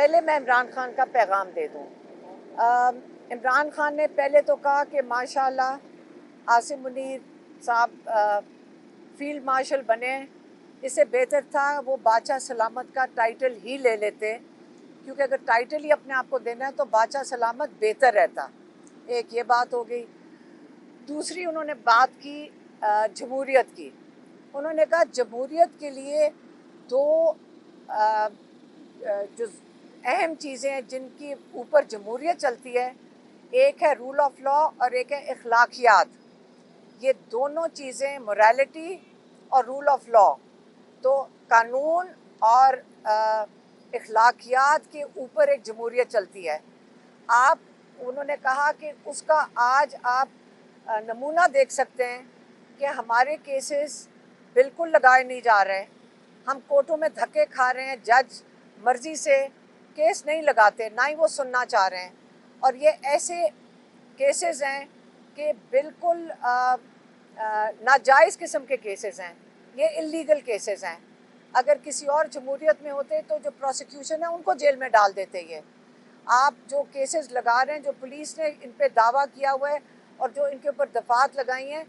پہلے میں عمران خان کا پیغام دے دوں۔ عمران خان نے پہلے تو کہا کہ ماشاءاللہ عاصم منیر صاحب فیلڈ مارشل بنے، اس سے بہتر تھا وہ بادشاہ سلامت کا ٹائٹل ہی لے لیتے، کیونکہ اگر ٹائٹل ہی اپنے آپ کو دینا ہے تو بادشاہ سلامت بہتر رہتا۔ ایک یہ بات ہو گئی۔ دوسری انہوں نے بات کی جمہوریت کی۔ انہوں نے کہا جمہوریت کے لیے دو جو اہم چیزیں ہیں جن کی اوپر جمہوریت چلتی ہے، ایک ہے رول آف لا اور ایک ہے اخلاقیات۔ یہ دونوں چیزیں موریلٹی اور رول آف لا، تو قانون اور اخلاقیات کے اوپر ایک جمہوریت چلتی ہے۔ انہوں نے کہا کہ اس کا آج آپ نمونہ دیکھ سکتے ہیں کہ ہمارے کیسز بالکل لگائے نہیں جا رہے، ہم کورٹوں میں دھکے کھا رہے ہیں، جج مرضی سے کیس نہیں لگاتے، نہ ہی وہ سننا چاہ رہے ہیں، اور یہ ایسے کیسز ہیں کہ بالکل ناجائز قسم کے کیسز ہیں، یہ اللیگل کیسز ہیں۔ اگر کسی اور جمہوریت میں ہوتے تو جو پروسیکیوشن ہے ان کو جیل میں ڈال دیتے۔ یہ آپ جو کیسز لگا رہے ہیں، جو پولیس نے ان پہ دعویٰ کیا ہوا ہے اور جو ان کے اوپر دفعات لگائی ہیں،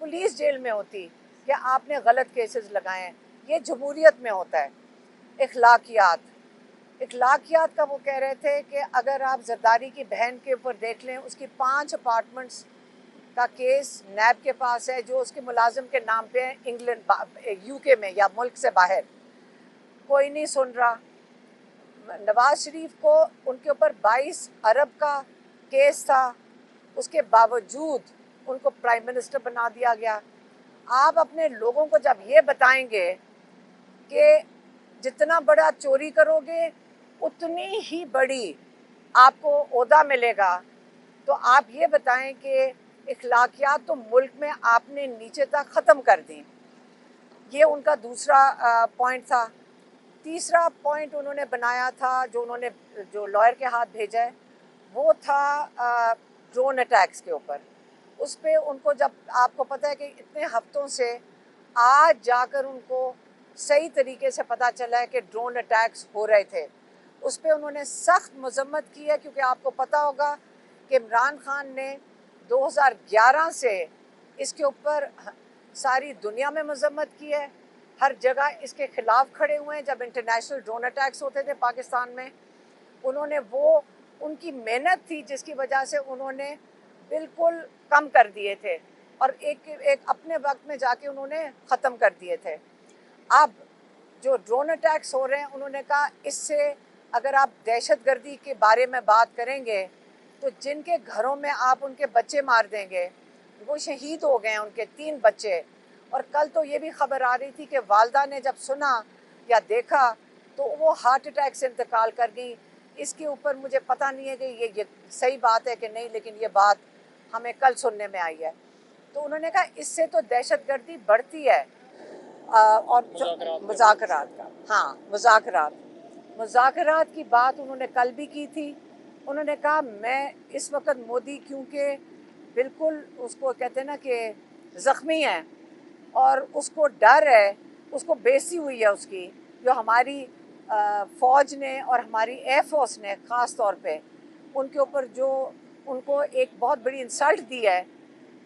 پولیس جیل میں ہوتی کہ آپ نے غلط کیسز لگائے ہیں۔ یہ جمہوریت میں ہوتا ہے۔ اخلاقیات کا وہ کہہ رہے تھے کہ اگر آپ زرداری کی بہن کے اوپر دیکھ لیں، اس کی 5 اپارٹمنٹس کا کیس نیب کے پاس ہے جو اس کے ملازم کے نام پہ ہے، انگلینڈ UK میں یا ملک سے باہر، کوئی نہیں سن رہا۔ نواز شریف کو ان کے اوپر 22 ارب کا کیس تھا، اس کے باوجود ان کو پرائم منسٹر بنا دیا گیا۔ آپ اپنے لوگوں کو جب یہ بتائیں گے کہ جتنا بڑا چوری کرو گے اتنی ہی بڑی آپ کو عہدہ ملے گا، تو آپ یہ بتائیں کہ اخلاقیات تو ملک میں آپ نے نیچے تک ختم کر دیں۔ یہ ان کا دوسرا پوائنٹ تھا۔ تیسرا پوائنٹ انہوں نے بنایا تھا جو لائر کے ہاتھ بھیجا ہے، وہ تھا ڈرون اٹیکس کے اوپر۔ اس پہ ان کو، جب آپ کو پتہ ہے کہ اتنے ہفتوں سے آج جا کر ان کو صحیح طریقے سے پتہ چلا ہے کہ ڈرون اٹیکس ہو رہے تھے، اس پہ انہوں نے سخت مذمت کی ہے، کیونکہ آپ کو پتہ ہوگا کہ عمران خان نے 2011 سے اس کے اوپر ساری دنیا میں مذمت کی ہے، ہر جگہ اس کے خلاف کھڑے ہوئے ہیں۔ جب انٹرنیشنل ڈرون اٹیکس ہوتے تھے پاکستان میں، انہوں نے ان کی محنت تھی جس کی وجہ سے انہوں نے بالکل کم کر دیے تھے، اور ایک اپنے وقت میں جا کے انہوں نے ختم کر دیے تھے۔ اب جو ڈرون اٹیکس ہو رہے ہیں، انہوں نے کہا اس سے اگر آپ دہشت گردی کے بارے میں بات کریں گے تو جن کے گھروں میں آپ ان کے بچے مار دیں گے، وہ شہید ہو گئے ہیں، ان کے 3 بچے، اور کل تو یہ بھی خبر آ رہی تھی کہ والدہ نے جب سنا یا دیکھا تو وہ ہارٹ اٹیک سے انتقال کر گئی۔ اس کے اوپر مجھے پتہ نہیں ہے کہ یہ صحیح بات ہے کہ نہیں، لیکن یہ بات ہمیں کل سننے میں آئی ہے۔ تو انہوں نے کہا اس سے تو دہشت گردی بڑھتی ہے۔ اور مذاکرات کی بات انہوں نے کل بھی کی تھی۔ انہوں نے کہا میں اس وقت مودی کیونکہ بالکل اس کو کہتے ہیں نا کہ زخمی ہے، اور اس کو ڈر ہے، اس کو بیسی ہوئی ہے اس کی، جو ہماری فوج نے اور ہماری ایئر فورس نے خاص طور پہ ان کے اوپر جو ان کو ایک بہت بڑی انسلٹ دی ہے،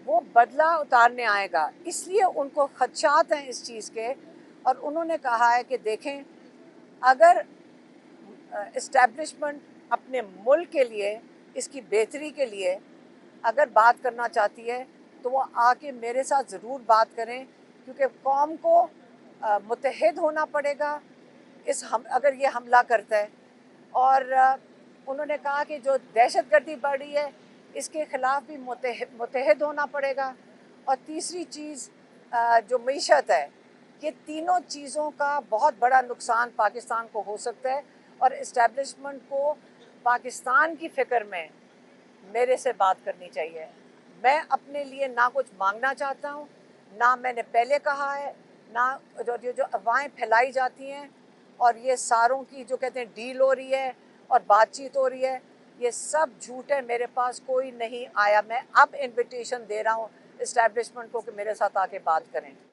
وہ بدلہ اتارنے آئے گا۔ اس لیے ان کو خدشات ہیں اس چیز کے، اور انہوں نے کہا ہے کہ دیکھیں اگر اسٹیبلشمنٹ اپنے ملک کے لیے، اس کی بہتری کے لیے اگر بات کرنا چاہتی ہے تو وہ آ کے میرے ساتھ ضرور بات کریں، کیونکہ قوم کو متحد ہونا پڑے گا اگر یہ حملہ کرتا ہے۔ اور انہوں نے کہا کہ جو دہشت گردی بڑھ رہی ہے اس کے خلاف بھی متحد ہونا پڑے گا۔ اور تیسری چیز جو معیشت ہے، یہ تینوں چیزوں کا بہت بڑا نقصان پاکستان کو ہو سکتا ہے، اور اسٹیبلشمنٹ کو پاکستان کی فکر میں میرے سے بات کرنی چاہیے۔ میں اپنے لیے نہ کچھ مانگنا چاہتا ہوں، نہ میں نے پہلے کہا ہے، نہ جو افواہیں پھیلائی جاتی ہیں اور یہ ساروں کی جو کہتے ہیں ڈیل ہو رہی ہے اور بات چیت ہو رہی ہے، یہ سب جھوٹ ہے۔ میرے پاس کوئی نہیں آیا۔ میں اب انویٹیشن دے رہا ہوں اسٹیبلشمنٹ کو کہ میرے ساتھ آ کے بات کریں۔